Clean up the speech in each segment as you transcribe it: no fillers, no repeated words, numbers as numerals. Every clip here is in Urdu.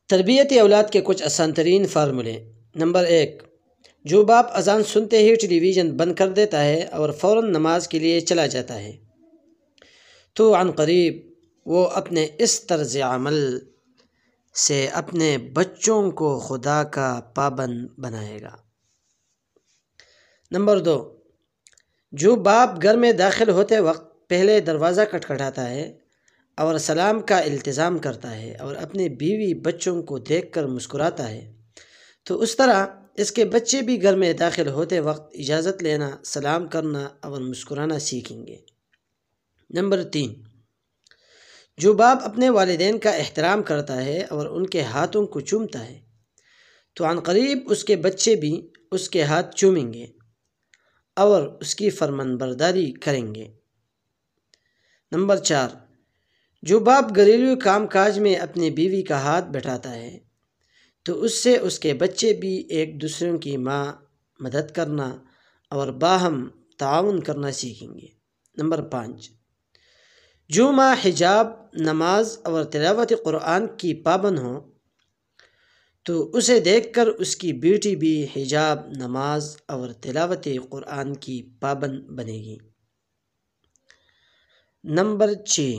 تربیتی اولاد کے کچھ آسان ترین فارمولے۔ نمبر 1، جو باپ اذان سنتے ہی ٹیلی ویژن بند کر دیتا ہے اور فوراً نماز کے لیے چلا جاتا ہے تو عن قریب وہ اپنے اس طرز عمل سے اپنے بچوں کو خدا کا پابند بنائے گا۔ نمبر 2، جو باپ گھر میں داخل ہوتے وقت پہلے دروازہ کھٹکھٹاتا ہے اور سلام کا التزام کرتا ہے اور اپنے بیوی بچوں کو دیکھ کر مسکراتا ہے تو اس طرح اس کے بچے بھی گھر میں داخل ہوتے وقت اجازت لینا، سلام کرنا اور مسکرانا سیکھیں گے۔ نمبر 3، جو باپ اپنے والدین کا احترام کرتا ہے اور ان کے ہاتھوں کو چومتا ہے تو عن قریب اس کے بچے بھی اس کے ہاتھ چومیں گے اور اس کی فرمانبرداری کریں گے۔ نمبر 4، جو باپ گھریلو کام کاج میں اپنی بیوی کا ہاتھ بٹھاتا ہے تو اس سے اس کے بچے بھی ایک دوسرے کی مدد کرنا اور باہم تعاون کرنا سیکھیں گے۔ نمبر 5، جو ماں حجاب، نماز اور تلاوت قرآن کی پابند ہو تو اسے دیکھ کر اس کی بیٹی بھی حجاب، نماز اور تلاوت قرآن کی پابند بنے گی۔ نمبر 6،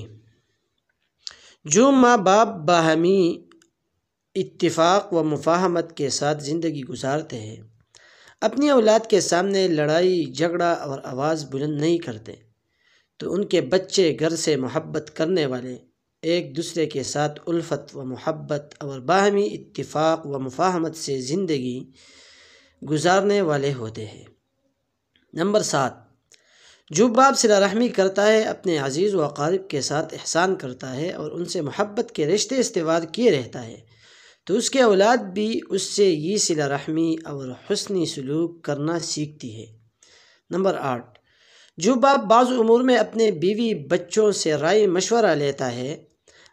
جو ماں باپ باہمی اتفاق و مفاہمت کے ساتھ زندگی گزارتے ہیں، اپنی اولاد کے سامنے لڑائی جھگڑا اور آواز بلند نہیں کرتے تو ان کے بچے گھر سے محبت کرنے والے، ایک دوسرے کے ساتھ الفت و محبت اور باہمی اتفاق و مفاہمت سے زندگی گزارنے والے ہوتے ہیں۔ نمبر 7، جو باپ صلہ رحمی کرتا ہے، اپنے عزیز و اقارب کے ساتھ احسان کرتا ہے اور ان سے محبت کے رشتے استوار کیے رہتا ہے تو اس کے اولاد بھی اس سے یہ صلہ رحمی اور حسنی سلوک کرنا سیکھتی ہے۔ نمبر 8، جو باپ بعض امور میں اپنے بیوی بچوں سے رائے مشورہ لیتا ہے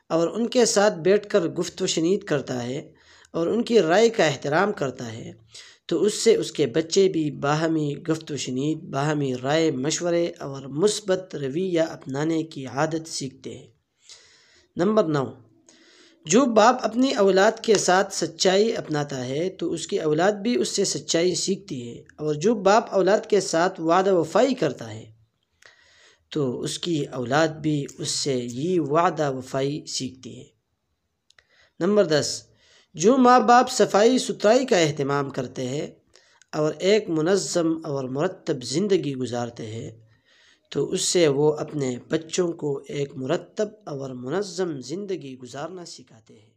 اور ان کے ساتھ بیٹھ کر گفت و شنید کرتا ہے اور ان کی رائے کا احترام کرتا ہے تو اس سے اس کے بچے بھی باہمی گفت و شنید، باہمی رائے مشورے اور مثبت رویہ اپنانے کی عادت سیکھتے ہیں۔ نمبر 9، جو باپ اپنی اولاد کے ساتھ سچائی اپناتا ہے تو اس کی اولاد بھی اس سے سچائی سیکھتی ہے اور جو باپ اولاد کے ساتھ وعدہ وفائی کرتا ہے تو اس کی اولاد بھی اس سے یہ وعدہ وفائی سیکھتی ہے۔ نمبر 10، جو ماں باپ صفائی ستھرائی کا اہتمام کرتے ہیں اور ایک منظم اور مرتب زندگی گزارتے ہیں تو اس سے وہ اپنے بچوں کو ایک مرتب اور منظم زندگی گزارنا سکھاتے ہیں۔